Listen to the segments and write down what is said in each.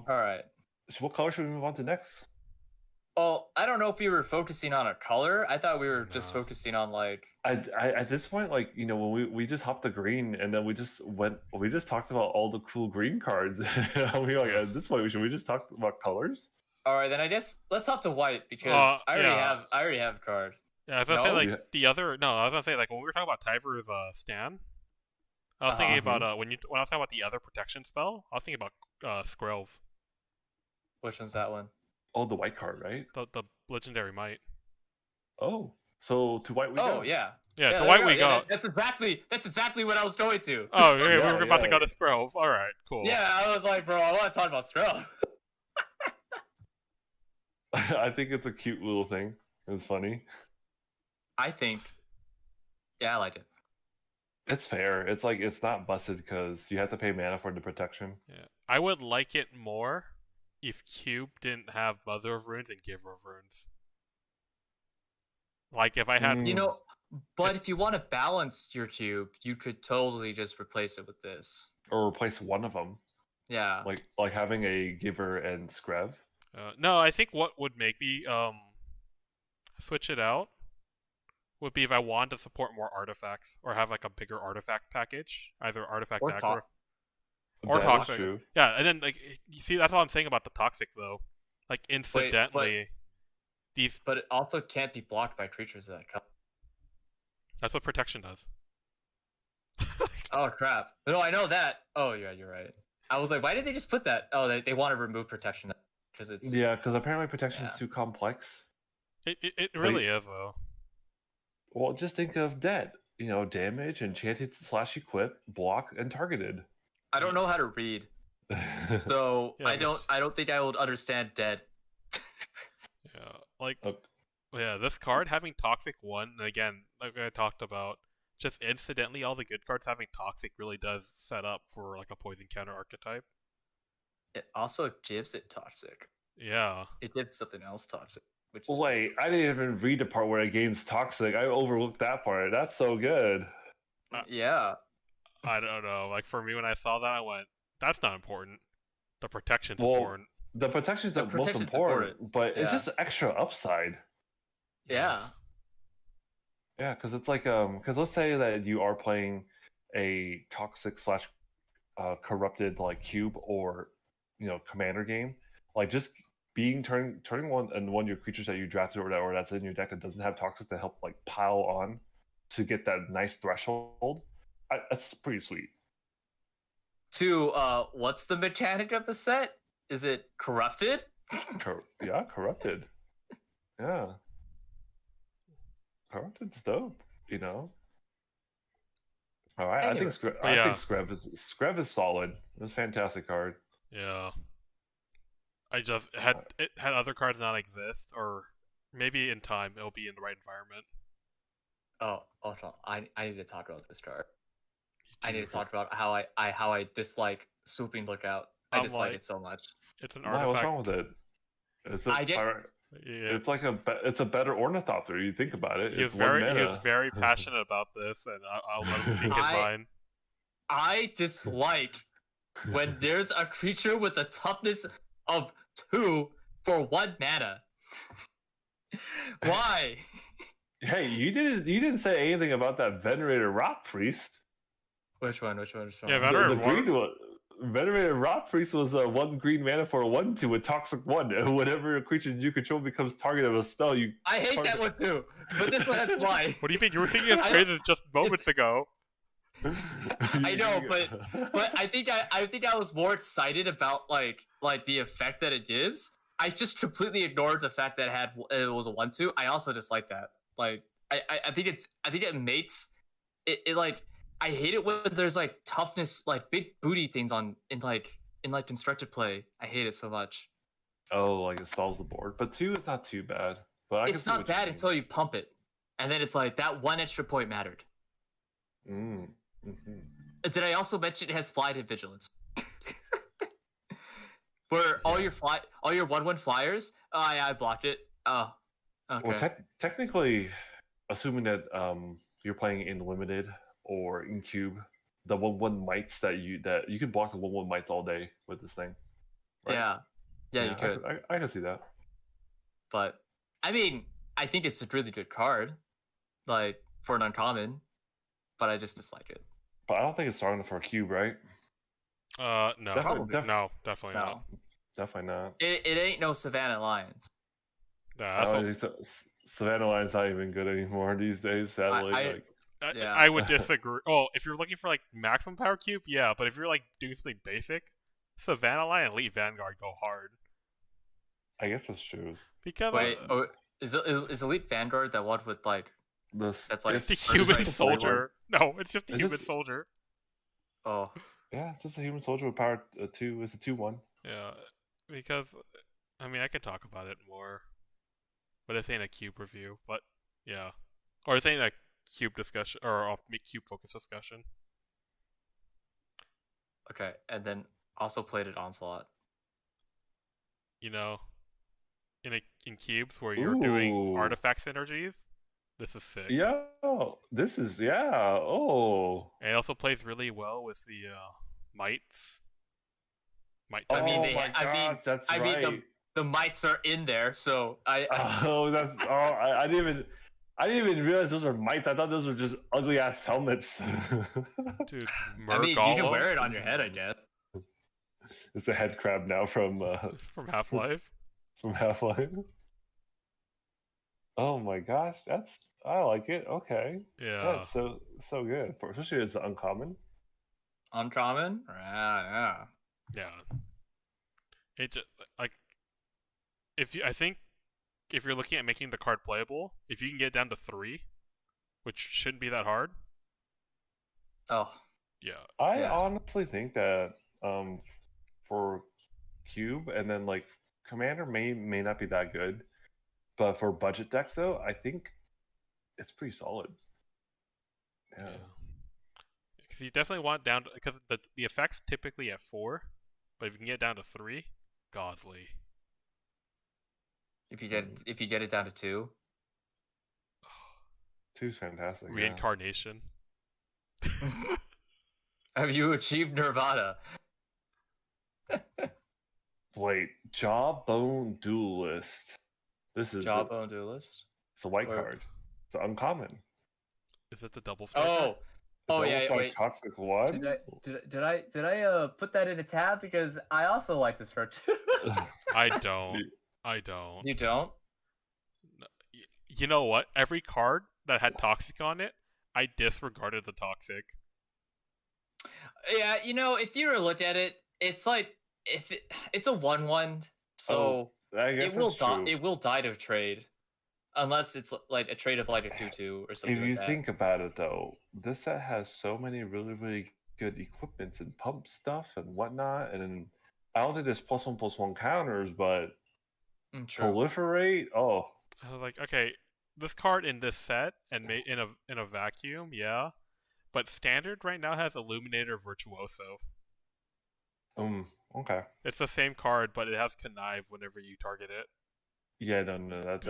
All right. So what color should we move on to next? Well, I don't know if we were focusing on a color. I thought we were just No. focusing on like. I at this point, like, you know, when we just hopped the green and then we just talked about all the cool green cards. I mean, like, at this point, should we just talk about colors? All right, then I guess let's hop to white because I already have a card. Yeah, I was gonna say like the other. No, I was gonna say like when we were talking about Tyver's Stan, I was thinking about when I was talking about the other protection spell, I was thinking about Skrelv. Which one's that one? Oh, the white card, right? The legendary might. Oh, so to white we go. Oh yeah. Yeah, to white we go. That's exactly what I was going to. Oh, yeah, we were about to go to Skrelv. All right, cool. Yeah, I was like, bro, I want to talk about Skrelv. I think it's a cute little thing. It's funny. I think. Yeah, I like it. It's fair. It's like it's not busted because you have to pay mana for the protection. Yeah, I would like it more if Cube didn't have Mother of Runes and Giver of Runes. Like if I had, you know, but if you want to balance your cube, you could totally just replace it with this, or replace one of them. Yeah, like having a Giver and Skrelv. No, I think what would make me switch it out would be if I wanted to support more artifacts or have like a bigger artifact package, either artifact deck or toxic. True. Yeah, and then like you see, that's all I'm saying about the toxic though. Like incidentally, but it also can't be blocked by creatures that come. That's what protection does. Oh crap! No, I know that. Oh yeah, you're right. I was like, why did they just put that? Oh, they want to remove protection because it's because apparently protection is too complex. It really is though. Well, just think of dead. You know, damage, enchanted / equip, block, and targeted. I don't know how to read, so I don't think I would understand dead. Yeah, like this card having Toxic 1, and again, like I talked about, just incidentally all the good cards having Toxic really does set up for like a poison counter archetype. It also gives it Toxic. Yeah. It gives something else Toxic. Wait, I didn't even read the part where it gains Toxic. I overlooked that part. That's so good. Yeah. I don't know. Like for me, when I saw that, I went, "That's not important. The protection's important." The protection's the most important, but it's just extra upside. Yeah. Yeah, because it's like because let's say that you are playing a Toxic / corrupted like cube or commander game, like just being turning one and one of your creatures that you drafted or that's in your deck that doesn't have Toxic to help like pile on to get that nice threshold. That's pretty sweet. What's the mechanic of the set? Is it corrupted? Yeah, corrupted. Yeah. Corrupted's dope, All right, anyway, I think Skrelv is solid. It was a fantastic card. Yeah. I just had other cards not exist, or maybe in time it'll be in the right environment. Oh no. I need to talk about this card. I need to talk about how I dislike Swooping Lookout. I dislike it so much. It's an artifact. What's wrong with it? It's a better Ornithopter. You think about it. He was very passionate about this, and I'll let him speak his mind. I dislike when there's a creature with a toughness of 2 for 1 mana. Why? Hey, you didn't say anything about that Venerated Rock Priest. Which one? Yeah, the green one. Venerated Rock Priest was 1 green mana for 1/2 with Toxic 1. And whenever a creature you control becomes target of a spell, I hate that one too, but this one has why. What do you think? You were thinking of phrases just moments ago. I know, but I think I was more excited about like the effect that it gives. I just completely ignored the fact that it was a 1/2. I also dislike that. Like I think it mates it like. I hate it when there's like toughness, like big booty things in constructed play. I hate it so much. Oh, like it stalls the board. But 2 is not too bad. But it's not bad until you pump it, and then it's like that 1 extra point mattered. Did I also mention it has flight and vigilance? Where all your 1/1 flyers, I blocked it. Oh, okay. Well, technically, assuming that you're playing in limited or in cube, the 1/1 mites that you can block the 1/1 mites all day with this thing. Right? Yeah, you could. I can see that. But I mean, I think it's a really good card, like for an uncommon. But I just dislike it. But I don't think it's strong enough for a cube, right? No. Definitely No, definitely not. Definitely not. It ain't no Savannah Lions. Nah, Savannah Line's not even good anymore these days, sadly. I would disagree. Oh, if you're looking for like maximum power cube, yeah. But if you're like doing something basic, Savannah Line and Elite Vanguard go hard. I guess that's true. Because is Elite Vanguard that one with like that's like it's the human soldier? No, it's just the human soldier. Oh. Yeah, it's just a human soldier with power 2. It's a 2/1. Yeah, because I mean I could talk about it more, but this ain't a cube review. But yeah, or this ain't a cube discussion or a cube focus discussion. Okay, and then also played at Onslaught. You know, in cubes where you're doing artifact synergies, this is sick. Yeah, this is Oh, and it also plays really well with the mites. I mean, that's right. The mites are in there, so I didn't even realize those are mites. I thought those were just ugly ass helmets. Dude, I mean, you can wear it on your head, I guess. It's the head crab now from Half-Life. From Half-Life. Oh my gosh, I like it. Okay. Yeah. That's so good, especially as an uncommon. Uncommon? Yeah. Yeah. It just, like I think if you're looking at making the card playable, if you can get down to 3, which shouldn't be that hard. Oh. Yeah. I honestly think that for cube and then like commander may not be that good, but for budget decks though, I think it's pretty solid. Yeah. Because you definitely want down to, because the effect's typically at 4, but if you can get down to 3, godly. If you get it down to 2. 2's fantastic. Reincarnation. Yeah. Have you achieved Nirvana? Wait, Jawbone Duelist. This is Jawbone Duelist. It's a white card. It's an uncommon. Is it the double strike? Wait. Toxic one. Did I put that in a tab because I also like this card too. I don't. You don't? You know what? Every card that had toxic on it, I disregarded the toxic. Yeah, if you were to look at it, it's like it's a 1/1, so it will die to trade. Unless it's like a trade of like a 2/2 or something. If you think about it though, this set has so many really, really good equipments and pump stuff and whatnot, and I don't think there's +1/+1 counters, but proliferate. Oh, I was like, okay, this card in this set and in a vacuum, yeah, but standard right now has Illuminator Virtuoso. Okay. It's the same card, but it has Connive whenever you target it. Yeah, no, that's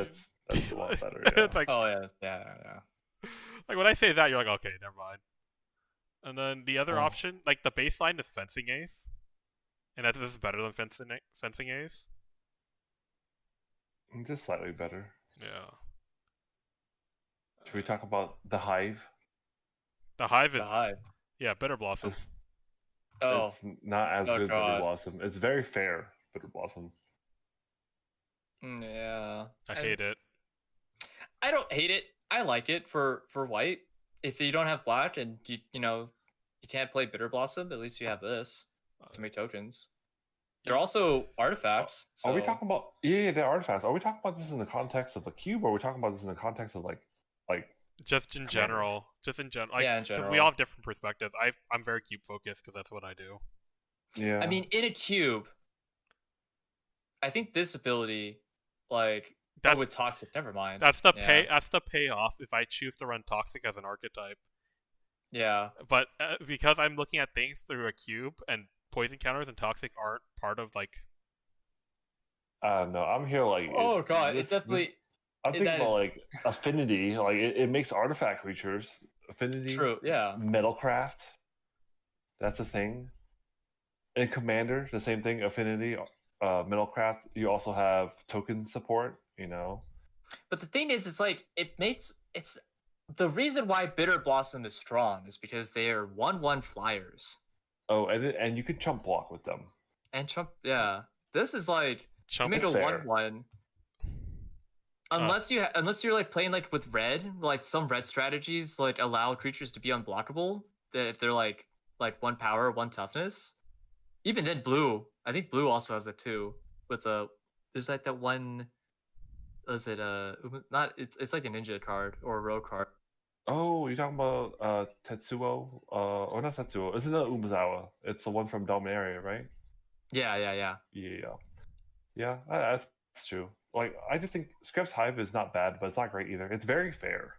a lot better. Yeah. It's like, oh yeah. Like when I say that, you're like, okay, never mind. And then the other option, like the baseline is Fencing Ace, and this is better than Fencing Ace. Just slightly better. Yeah. Should we talk about the Hive? The Hive is yeah, Bitter Blossom. It's not as good as Bitter Blossom. It's very fair, Bitter Blossom. Yeah. I hate it. I don't hate it. I like it for white. If you don't have black and you can't play Bitter Blossom, at least you have this to make tokens. They're also artifacts. Are we talking about they're artifacts? Are we talking about this in the context of a cube, or are we talking about this in the context of like just in general? Just in general. Yeah, in general. Because we all have different perspectives. I'm very cube focused because that's what I do. Yeah. I mean, in a cube, I think this ability, with toxic. Never mind. That's the That's the payoff if I choose to run toxic as an archetype. Yeah. But because I'm looking at things through a cube, and poison counters and toxic aren't part of like. No, I'm here like. Oh god, it's definitely. I'm thinking about affinity. Like it makes artifact creatures. Affinity. True. Yeah. Metalcraft. That's a thing. And commander, the same thing. Affinity. Middlecraft, you also have token support. But the thing is, it's like it's the reason why Bitter Blossom is strong is because they are 1/1 flyers. Oh, and you can chump block with them. And Trump, yeah, this is like Chump you make a fair. 1/1. Unless you're like playing like with red, like some red strategies like allow creatures to be unblockable. That if they're like 1 power, 1 toughness. Even then, blue. I think blue also has that too. With there's like that one. Was it not? It's like a ninja card or a rogue card. Oh, you're talking about Tetsuo? Or not Tetsuo? Isn't it Umezawa? It's the one from Dominaria, right? Yeah. Yeah. That's true. Like, I just think Skrelv's Hive is not bad, but it's not great either. It's very fair.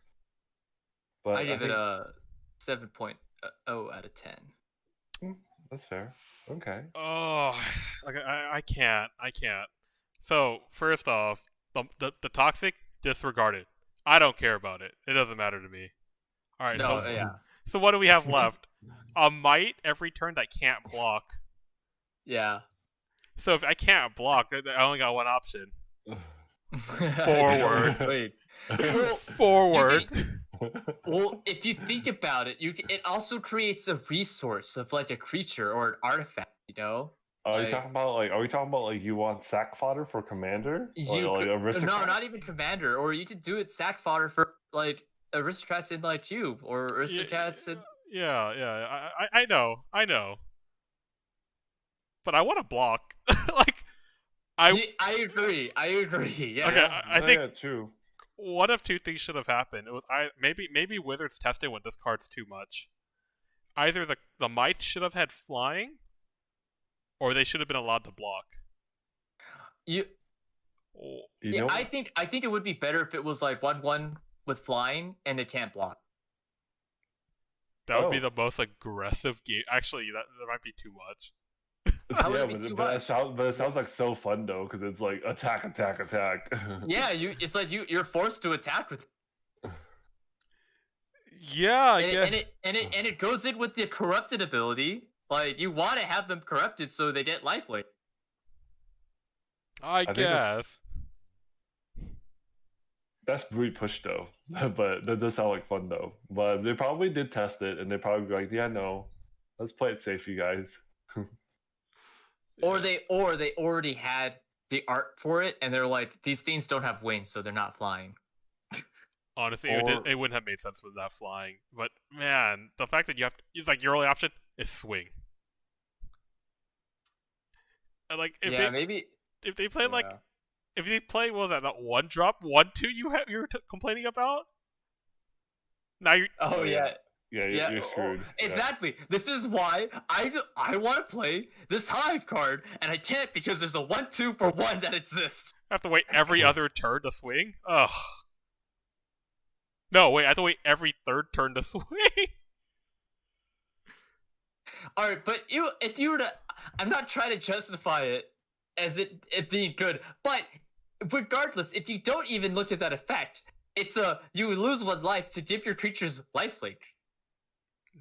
But I give it a 7.0 out of 10. That's fair. Okay. Oh, okay, I can't. So first off, the toxic, disregarded. I don't care about it. It doesn't matter to me. All right. No, so, yeah. So what do we have left? A might every turn that can't block. Yeah. So if I can't block, I only got one option. Forward. Wait. Forward. Well, if you think about it, it also creates a resource of like a creature or an artifact. Are we talking about like you want sack fodder for commander? Like aristocrats? No, not even commander. Or you could do it sack fodder for like aristocrats in like cube or aristocrats in. Yeah. I know. But I want to block. Like, I agree. Yeah. Okay, I think yeah, true. One of two things should have happened. It was maybe Wizards tested when this card's too much. Either the might should have had flying, or they should have been allowed to block. I think it would be better if it was like 1/1 with flying and it can't block. That would be the most aggressive game. Actually, that might be too much. But it sounds like so fun though, because it's like attack. Yeah, it's like you're forced to attack with. Yeah, and it goes in with the corrupted ability. Like you want to have them corrupted so they get lifelink. I guess. That's really pushed though, but that does sound like fun though. But they probably did test it, and they probably be like, "Yeah, no, let's play it safe, you guys." Or they already had the art for it, and they're like, these things don't have wings, so they're not flying. Honestly, it wouldn't have made sense with that flying. But man, the fact that it's like your only option is swing. And like if they play like if they play what was that 1-drop 1/2 you were complaining about? Now you're you're screwed. Exactly. Yeah. This is why I want to play this Hive card, and I can't because there's a 1/2 for 1 that exists. I have to wait every other turn to swing? Ugh. No, wait, I have to wait every third turn to swing. Alright, but if you were to... I'm not trying to justify it as it being good, but regardless, if you don't even look at that effect, it's you lose 1 life to give your creatures lifelink.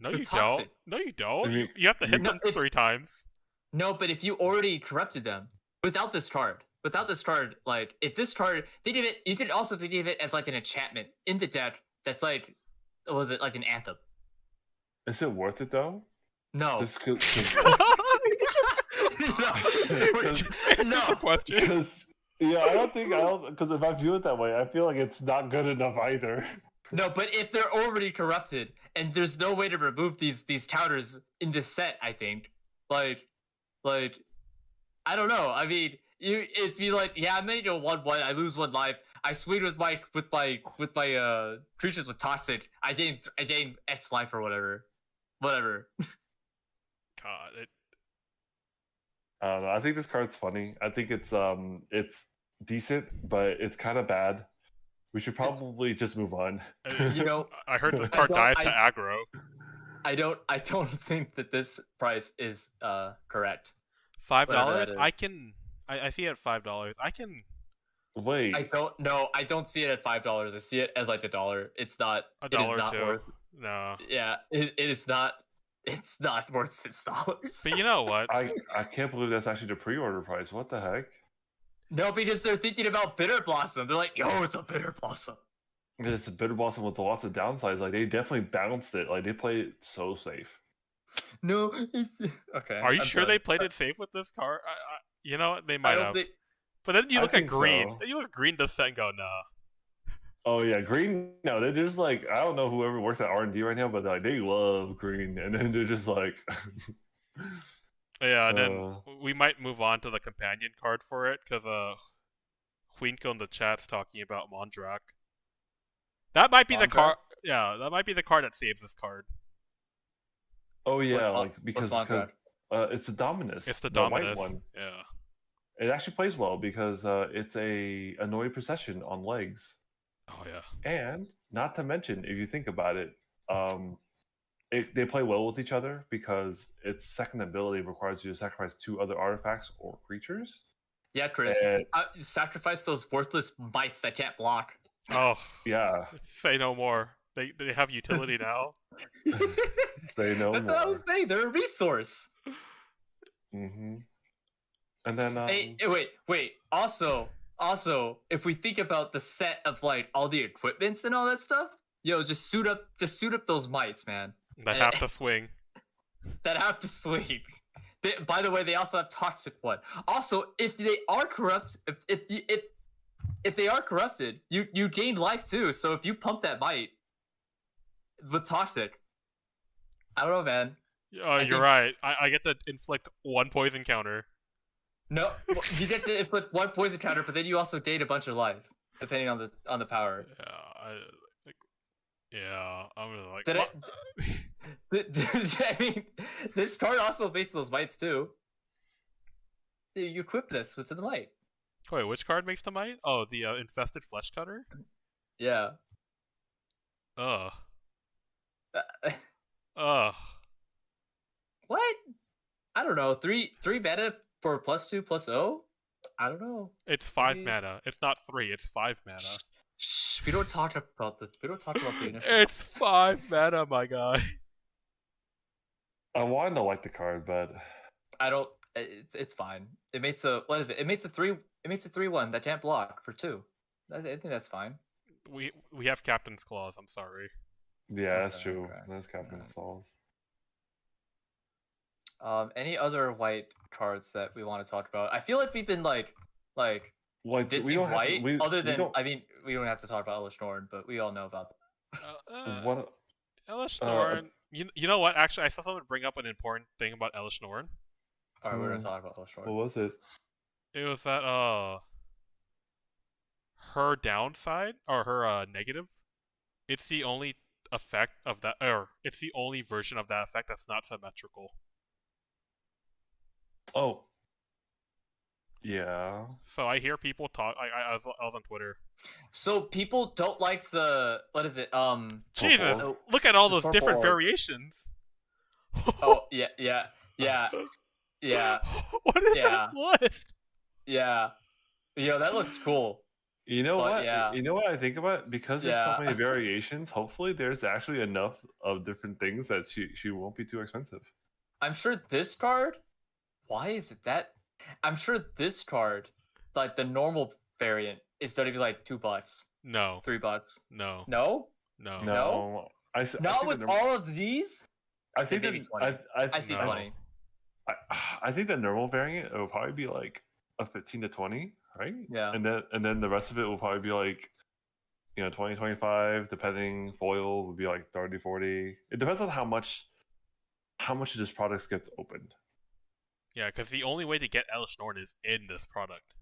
No, you don't. No, you don't. You have to hit them 3 times. No, but if you already corrupted them without this card, like if this card, think of it. You could also think of it as like an enchantment in the deck. That's like, was it like an anthem? Is it worth it though? No. Just cause... no. Question. Yeah, I don't because if I view it that way, I feel like it's not good enough either. No, but if they're already corrupted and there's no way to remove these counters in this set, I think, like, I don't know. I mean, it'd be like, yeah, I'm gonna go 1/1. I lose 1 life. I swing with my creatures with toxic. I gain X life or whatever. God, I don't know. I think this card's funny. I think it's decent, but it's kind of bad. We should probably just move on. I heard this card dives to aggro. I don't think that this price is correct. $5? I see it at $5. I can wait. I don't see it at $5. I see it as like $1. It's not $1 too. No. Yeah, it is not. It's not worth $6. But you know what? I can't believe that's actually the pre-order price. What the heck? No, because they're thinking about Bitter Blossom. They're like, yo, it's a Bitter Blossom. It's a Bitter Blossom with lots of downsides. Like they definitely balanced it. Like they played it so safe. No, it's okay. Are you I'm sure done. they played it safe with this card? You know what? They I might don't have. think. But then you I look at think green. so. Then you look at green this set and go, nah. Oh yeah, green. No, they're just like I don't know whoever works at R&D right now, but like they love green, and then they're just like. Yeah, and then we might move on to the companion card for it because Huinko in the chat's talking about Mondrak. That might be the card. Yeah, that might be the card that saves this card. Oh yeah, What- like because Mondrak? it's the Dominus. It's the white Dominus. one. Yeah. It actually plays well because it's a annoyed procession on legs, Oh yeah. and not to mention if you think about it, they play well with each other because its second ability requires you to sacrifice 2 other artifacts or creatures. Yeah, Chris. And- Sacrifice those worthless mites that can't block. Oh, Yeah, say no more. They have utility now. they know That's more. what I was saying. They're a resource. Mm-hmm. And then Hey, wait. Also, if we think about the set of like all the equipments and all that stuff, yo, just suit up those mites, man. They have to swing. That have to swing. By the way, they also have toxic one. Also, if they are corrupt, if they are corrupted, you gain life too. So if you pump that mite with toxic, I don't know, man. You're think- right. I get to inflict 1 poison counter. No, you get to inflict 1 poison counter, but then you also gain a bunch of life, depending on the power. Yeah, I'm gonna like. Did I mean, this card also beats those mites too. You equip this with the mite. Wait, which card makes the mite? Oh, the infested flesh cutter. Yeah. Ugh. Uh, Ugh. what? I don't know. Three mana for +2/+0? I don't know. It's 5 Maybe mana. It's not 3. It's 5 mana. Shh, we don't talk about the initial. It's 5 mana, my guy. I wanted to like the card, but I don't. It's fine. It makes a what is it? It makes a 3/1 that can't block for 2. I think that's fine. We have Captain's Claws. I'm sorry. yeah, that's Okay, true. okay. That's Captain Yeah. Souls. Any other white cards that we want to talk about? I feel like we've been like Like dissing we don't white. have to, other we than don't, I mean, we don't have to talk about Elish Norn, but we all know about that. what Elish Norn. You know what? Actually, I saw someone bring up an important thing about Elish Norn. All right, we're gonna Hmm. talk about Elish what Norn. was it? It was that her downside or her negative. It's the only effect of that, or it's the only version of that effect that's not symmetrical. Oh, yeah. So I hear people talk. I was on Twitter. So people don't like the what is it? Jesus, Oh, look at all the those different purple art. variations. Oh yeah. What is Yeah. that list? Yeah. Yo, that looks cool. You know But what? yeah. You know what I think about? Because there's Yeah. so many variations, hopefully there's actually enough of different things that she won't be too expensive. I'm sure this card. Why is it that? I'm sure this card, like the normal variant, is going to be like $2, No, $3. no, No, no. No, I not think with the all of these. I think maybe that 20. I see No. 20. I think the normal variant it will probably be like a 15 to 20, right? Yeah. And then the rest of it will probably be like 20, 25, depending. Foil would be like 30, 40. It depends on how much of this product gets opened. Yeah, because the only way to get Elish Norn is in this product.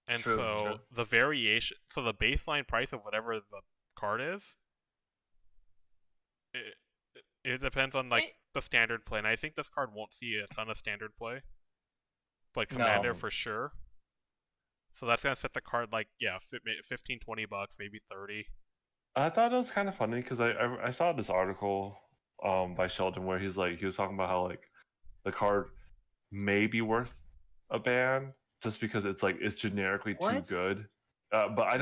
And True, so true. the variation, so the baseline price of whatever the card is, it depends on like the standard play. And I think this card won't see a ton of standard play, but Commander No. for sure. So that's gonna set the card like 15, $20, maybe 30. I thought it was kind of funny because I saw this article by Sheldon where he was talking about how like the card may be worth a ban just because it's generically too What? good. But I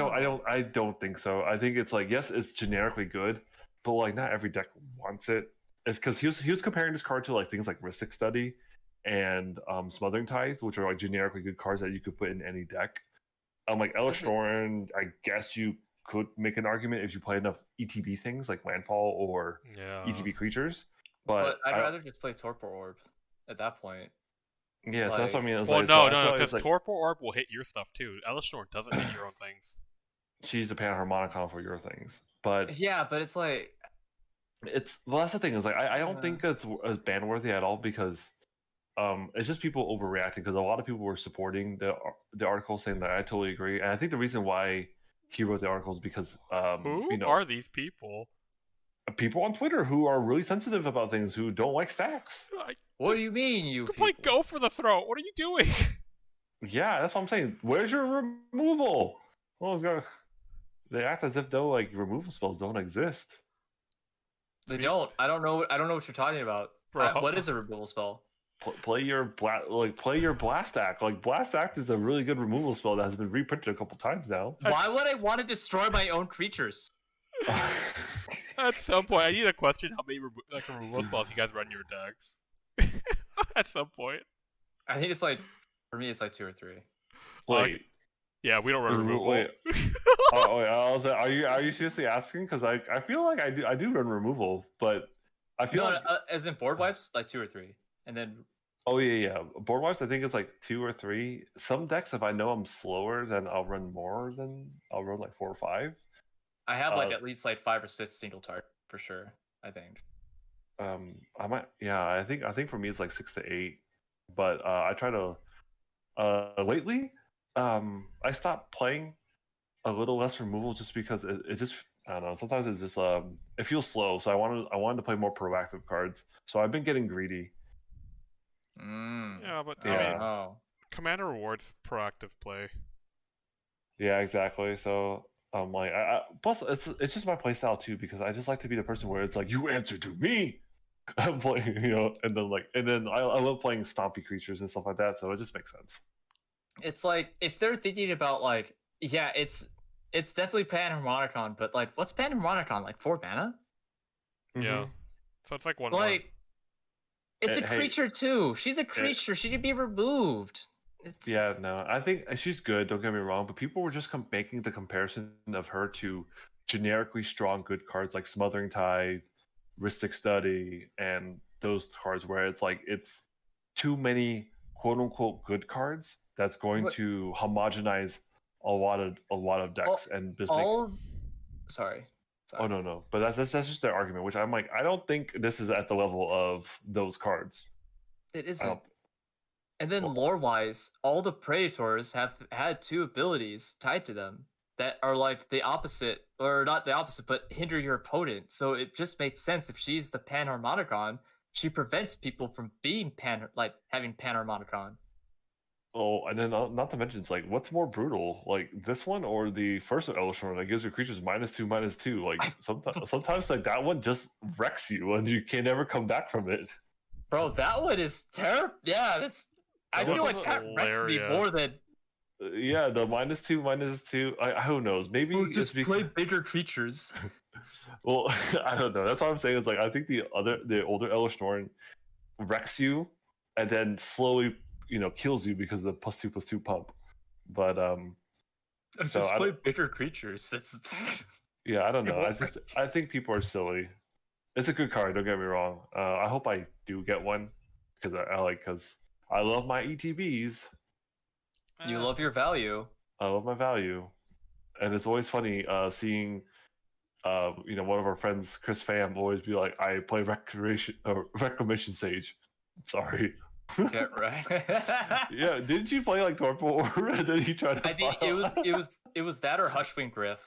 don't think so. I think it's like yes, it's generically good, but like not every deck wants it, it's because he was comparing this card to like things like Mystic Study and Smothering Tithe, which are like generically good cards that you could put in any deck. Like Elspeths, I guess you could make an argument if you play enough ETB things like Landfall or ETB creatures. But I'd rather just play Torpor Orb at that point. Yeah, so that's what I mean. Well, no, because Torpor Orb will hit your stuff too. Elspeths doesn't hit your own things. She's a Panharmonicon for your things, but yeah, but it's like that's the thing is like I don't think it's ban worthy at all because it's just people overreacting because a lot of people were supporting the article saying that I totally agree, and I think the reason why he wrote the article is because who are these people? People on Twitter who are really sensitive about things, who don't like stacks. What do you mean, you play Go for the Throat? What are you doing? Yeah, that's what I'm saying. Where's your removal? They act as if though like removal spells don't exist. They don't. I don't know what you're talking about. What is a removal spell? Play your Blast Act. Like Blast Act is a really good removal spell that has been reprinted a couple times now. Why would I want to destroy my own creatures? At some point, I need to question how many removal spells you guys run in your decks. At some point, I think it's like for me, it's like 2 or 3. Wait, yeah, we don't run removal. Wait. Are you seriously asking? Because I feel like I do run removal, but I feel like as in board wipes, like 2 or 3, and then. Oh yeah. Board wipes, I think it's like 2 or 3. Some decks, if I know I'm slower, then I'll run more. I'll run like 4 or 5. I have like at least like 5 or 6 single target for sure. I think. I might. Yeah, I think for me it's like 6 to 8, but I try to. Lately, I stopped playing a little less removal just because it just I don't know. Sometimes it's just it feels slow, so I wanted to play more proactive cards. So I've been getting greedy. Yeah, but I mean, Commander rewards proactive play. Yeah, exactly. So like, plus it's just my playstyle too because I just like to be the person where it's like you answer to me. I'm playing, and then I love playing stompy creatures and stuff like that. So it just makes sense. It's like if they're thinking about like, yeah, it's definitely Panharmonicon, but like, what's Panharmonicon like? 4 mana? Yeah, so it's like 1 like. It's a creature too. She's a creature. She can be removed. Yeah, no, I think she's good. Don't get me wrong, but people were just making the comparison of her to generically strong good cards like Smothering Tithe, Mystic Study, and those cards where it's like it's too many quote unquote good cards that's going to homogenize a lot of decks and just Sorry. Oh no, but that's just their argument, which I'm like, I don't think this is at the level of those cards. It isn't. And then lore-wise, all the Predators have had 2 abilities tied to them that are like the opposite, or not the opposite, but hinder your opponent. So it just makes sense if she's the Panharmonicon, she prevents people from being having Panharmonicon. Oh, and then not to mention, it's like, what's more brutal, like this one or the first Elspeths that gives your creatures -2/-2? Like sometimes like that one just wrecks you and you can never come back from it. Bro, that one is terrible. Yeah, I feel like that wrecks me more than. Yeah, the -2/-2. Who knows? Maybe just play bigger creatures. Well, I don't know. That's what I'm saying. It's like I think the older Elspeths wrecks you and then slowly kills you because of the +2/+2 pump. But just play bigger creatures. Yeah, I don't know. I think people are silly. It's a good card. Don't get me wrong. I hope I do get one because I love my ETBs. You love your value. I love my value, and it's always funny seeing. One of our friends, Chris Pham, always be like, "I play Reclamation Sage." Sorry. Yeah, right. Yeah, didn't you play like Torpor? And then he tried to. I think it was that or Hushwing Griff.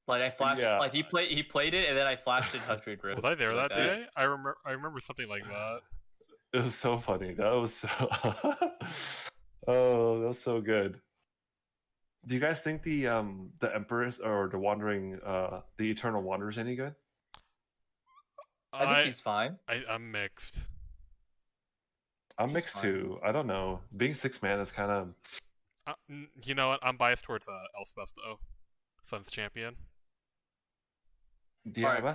Like I flashed, like he played it, and then I flashed in Hushwing Griff. Was I there that day? I remember something like that. It was so funny. That was so. Oh, that was so good. Do you guys think the Empress or the Wandering, the Eternal Wanderers any good? I think she's fine. I'm mixed. I'm mixed too. I don't know. Being 6 mana is kind of. You know what? I'm biased towards Elspeths though. Sun's champion. Yeah,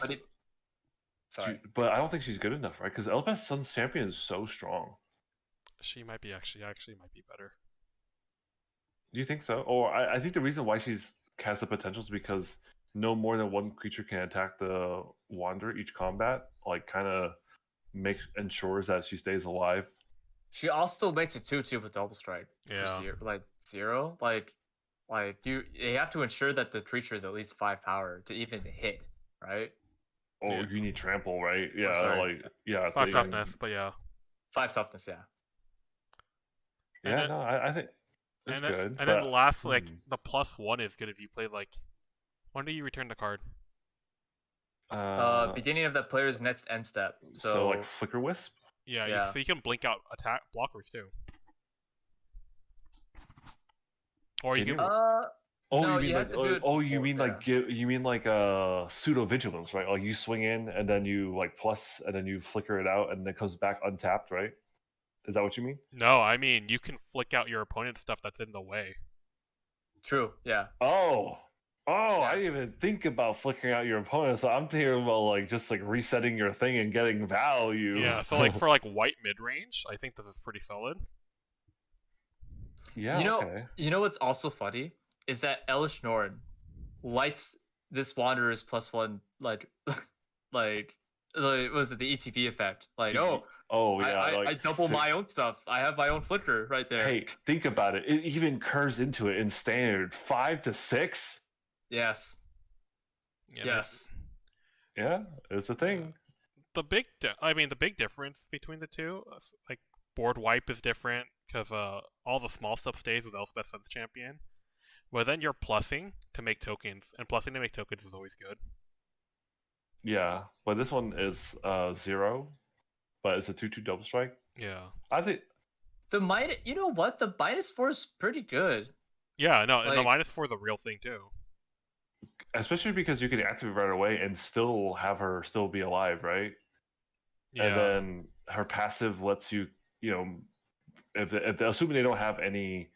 Sorry. But I don't think she's good enough, right? Because Elspeth's Sun's champion is so strong. She might be actually might be better. Do you think so? Or I think the reason why she's has the potential is because no more than one creature can attack the Wanderer each combat. Like, kind of ensures that she stays alive. She also makes it 2/2 with double strike. Yeah. Zero. Like you have to ensure that the creature is at least 5 power to even hit, right? Oh, Yeah. you need trample, right? Yeah, sorry. like yeah. 5 toughness, but yeah. 5 toughness, yeah. Yeah, then- no, I think it's good. And then the last, like, hmm. the +1 is good if you play, like... When do you return the card? Beginning of that player's next end step. So like Flicker Wisp. Yeah, Yeah. so you can blink out attack blockers, too. Or you Can can... you? Oh, no, you mean you like have to do it you mean before, like you mean like pseudo vigilance, right? Like you swing in and then you like plus and then you flicker it out and then it comes back untapped, right? Is that what you mean? No, I mean, you can flick out your opponent's stuff that's in the way. True, yeah. Oh, I didn't even think about flickering out your opponent. So I'm thinking about like just like resetting your thing and getting value. Yeah, so like for like white mid-range, I think this is pretty solid. yeah, okay. You know what's also funny is that Elish Norn lights this Wanderer's +1 like was it the ETB effect? Like, Oh yeah, I double my own stuff. I have my own flicker right there. Hey, think about it. It even curves into it in standard 5 to 6. Yes. Yeah, Yes. Yeah, it's a thing. The big difference between the two, like board wipe is different because all the small stuff stays with Elspeths as champion. But then you're plussing to make tokens, and plussing to make tokens is always good. Yeah, but this one is 0, but it's a 2/2 double strike. Yeah. I think You know what? The -4 is pretty good. Yeah, no, and the Like- -4 is a real thing too. especially because you can activate right away and still have her still be alive, right? Yeah. And then her passive lets you, if assuming they don't have any,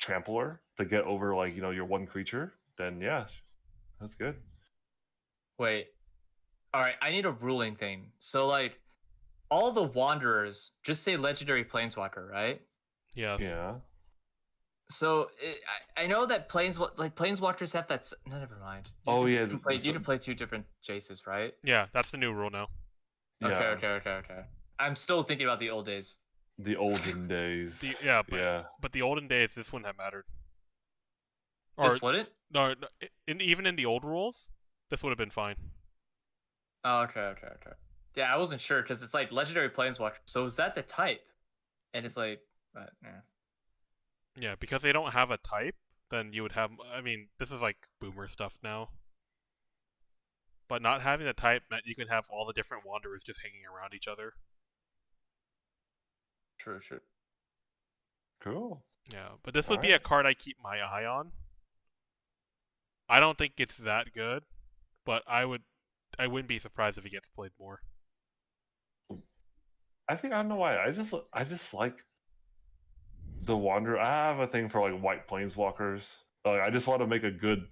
trampler to get over like your one creature, then yeah, that's good. Wait. All right, I need a ruling thing. So like all the Wanderers just say legendary planeswalker, right? Yes. Yeah. So I know that planeswalkers have that. No, never mind. You can play 2 different Jaces, right? Yeah, that's the new rule now. Yeah. Okay. I'm still thinking about the old days. The olden days. But the olden days, this wouldn't have mattered. This wouldn't? No, even in the old rules, this would have been fine. Oh, okay. Yeah, I wasn't sure because it's like legendary planeswalker. So is that the type? And it's like, Yeah, because they don't have a type, then you would have... I mean, this is like boomer stuff now. But not having a type meant you can have all the different Wanderers just hanging around each other. True. Cool. Yeah, but this would be a card I keep my eye on. I don't think it's that good, but I wouldn't be surprised if it gets played more. I don't know why. I just like the Wanderer. I have a thing for like white planeswalkers. Like I just want to make a good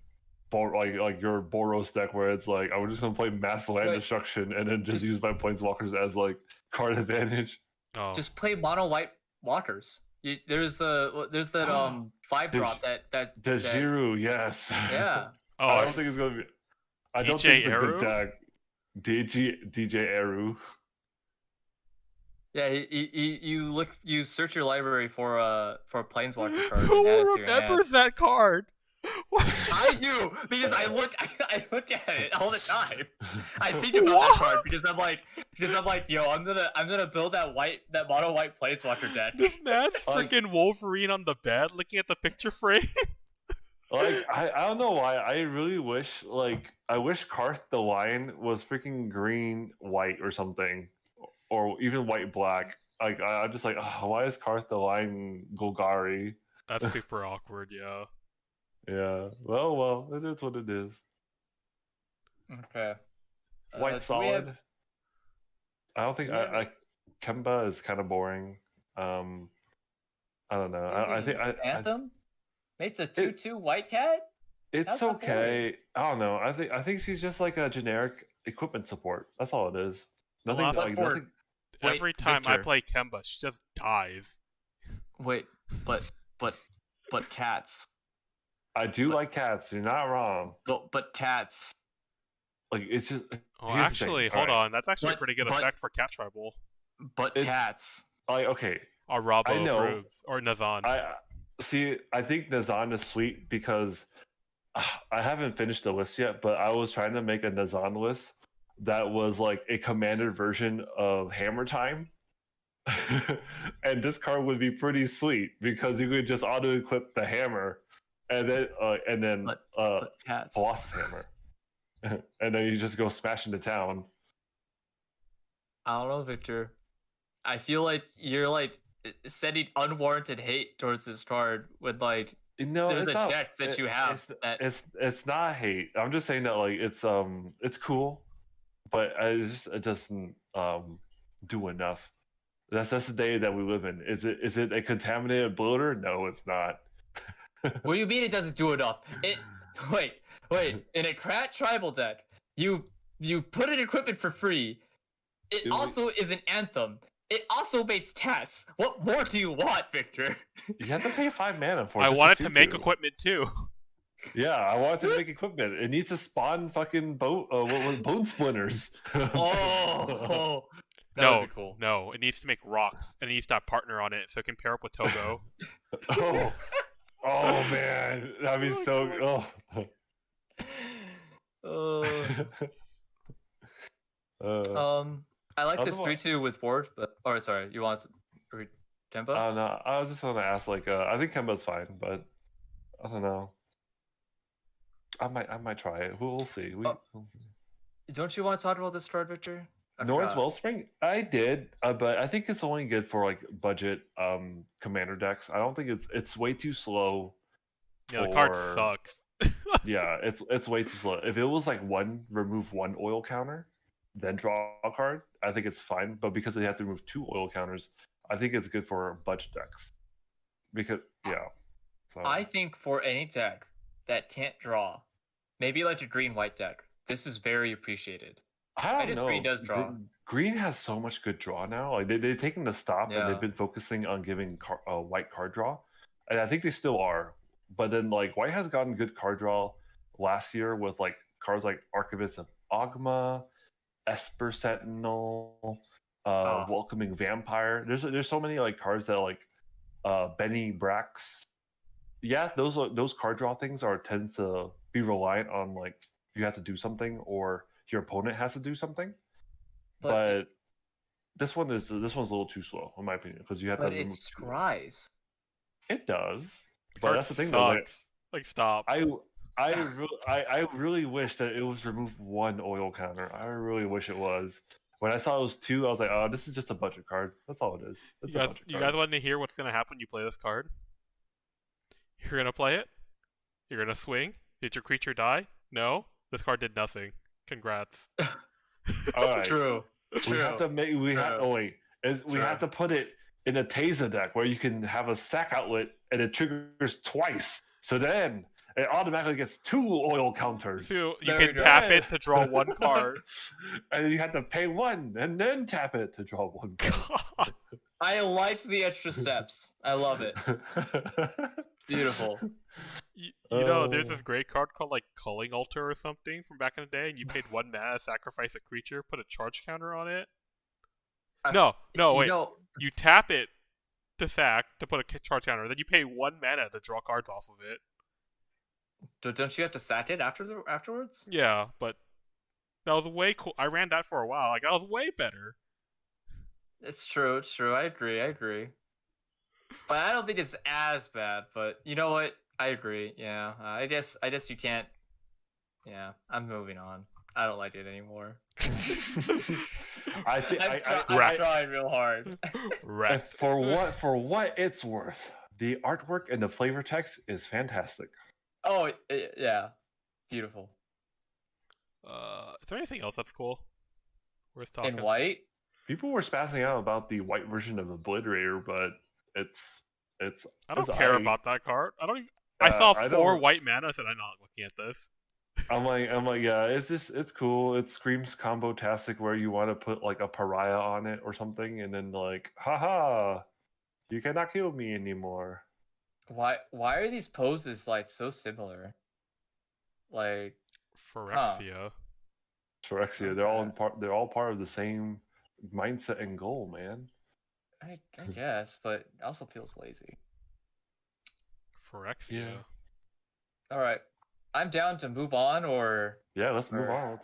like your Boros deck where it's like I'm just gonna play mass land destruction and then just use my planeswalkers as like card advantage. Oh. Just play mono white walkers. There's that 5-drop that Dejiru, yes. Yeah. Oh, I don't think it's gonna be. I don't think it's a good deck. DJ Eru. Yeah, you search your library for a planeswalker card. Who remembers that card? I do because I look at it all the time. I think about that card because I'm like, yo, I'm gonna build that mono white planeswalker deck. This man's freaking Wolverine on the bed, looking at the picture frame. Like I don't know why. I really wish I wish Karth the Lion was freaking green white or something, or even white black. Like I'm just like, why is Karth the Lion Golgari? That's super awkward. Yeah. Yeah. Well, it is what it is. Okay. White solid. I don't think Kemba is kind of boring. I don't know. I think Anthem. It's a 2/2 white cat. It's okay. I don't know. I think she's just like a generic equipment support. That's all it is. The Nothing last like support- nothing. Wait, Every time I Victor. play Kemba, she just dies. Wait, but cats. I do like cats. You're not wrong. But cats. Like it's just. Oh, here's the thing, actually, hold alright. on. That's actually a pretty good but- effect for Cat Tribal. But It's- cats. Like okay, Or Robbo I know. approves. Or Nazan. I see. I think Nazan is sweet because I haven't finished the list yet, but I was trying to make a Nazan list that was like a commanded version of Hammer Time. And this card would be pretty sweet because you could just auto equip the hammer and then But cats. Colossus hammer. And then you just go smash into town. I don't know, Victor. I feel like you're like sending unwarranted hate towards this card with like No, there's it's a not, deck that you have that it's not hate. I'm just saying that like it's cool, but it doesn't do enough. That's the day that we live in. Is it a contaminated bloater? No, it's not. What do you mean it doesn't do enough? Wait. In a Krat tribal deck, you put an equipment for free. It also is an anthem. It also makes cats. What more do you want, Victor? You have to pay 5 mana for it. I just wanted a to make 2/2. equipment too. Yeah, I wanted to make equipment. It needs to spawn fucking bone splinters. Oh, that No, would be cool. no, it needs to make rocks, and it needs to have partner on it, so it can pair up with Togo. Oh man, that'd be so. I like this Otherwise- 3/2 with board, but sorry, you want to read Kemba? No, I was just gonna ask. Like, I think Kemba's fine, but I don't know. I might try it. We'll see. We'll see. Don't you want to talk about this card, Victor? I North's forgot. Wellspring, I did, but I think it's only good for like budget commander decks. I don't think it's way too slow. Yeah, the card or- sucks. Yeah, it's way too slow. If it was like remove one oil counter, then draw a card, I think it's fine. But because they have to remove 2 oil counters, I think it's good for budget decks. Because so I think for any deck that can't draw, maybe like a green-white deck, this is very appreciated. I don't guess know. green does draw. Green has so much good draw now. Like they've taken the stop Yeah. and they've been focusing on giving white card draw, and I think they still are. But then like white has gotten good card draw last year with like cards like Archivist of Ogma, Esper Sentinel, Welcoming Vampire. There's so many like cards that like Benny Brax. Yeah, those card draw things tends to be reliant on like you have to do something or your opponent has to do something. But this one's a little too slow in my opinion because you have to. But it scries. It does, The but card that's the thing. Though, like, sucks. Like, stop. I really wish that it was removed 1 oil counter. I really wish it was. When I saw it was 2, I was like, oh, this is just a budget card. That's all it is. It's You a guys, budget you card. guys want to hear what's gonna happen when you play this card? You're gonna play it. You're gonna swing. Did your creature die? No. This card did nothing. Congrats. All right. True. We have to make. We have. True. Oh wait. We have to put it in a Taser deck where you can have a sack outlet and it triggers twice. So then it automatically gets 2 oil counters. So you There we can go. tap it to draw 1 card. And you have to pay 1 and then tap it to draw 1 card. I like the extra steps. I love it. Beautiful. You know, there's this great card called like Culling Altar or something from back in the day, and you paid 1 mana, sacrifice a creature, put a charge counter on it. No, wait. You tap it to sack to put a charge counter, then you pay 1 mana to draw cards off of it. Don't you have to sack it afterwards? Yeah, but that was way cool. I ran that for a while. Like, that was way better. It's true. I agree. But I don't think it's as bad. But you know what? I agree. Yeah. I guess you can't. Yeah. I'm moving on. I don't like it anymore. I think I'm trying real hard. Wrecked. for what it's worth, the artwork and the flavor text is fantastic. Oh yeah, beautiful. Is there anything else that's cool? Worth talking. In white. People were spazzing out about the white version of Obliterator, but it's. I don't it's care aight. about that card. I don't even. I saw I 4 don't- white mana. I said, I'm not looking at this. I'm like, yeah, it's cool. It screams combo-tastic where you want to put like a pariah on it or something, and then like, haha, you cannot kill me anymore. Why are these poses like so similar? Like Phyrexia. Phyrexia, they're all part of the same mindset and goal, man. I guess, but it also feels lazy. Phyrexia. Yeah. All right, I'm down to move on, or Yeah, let's move on.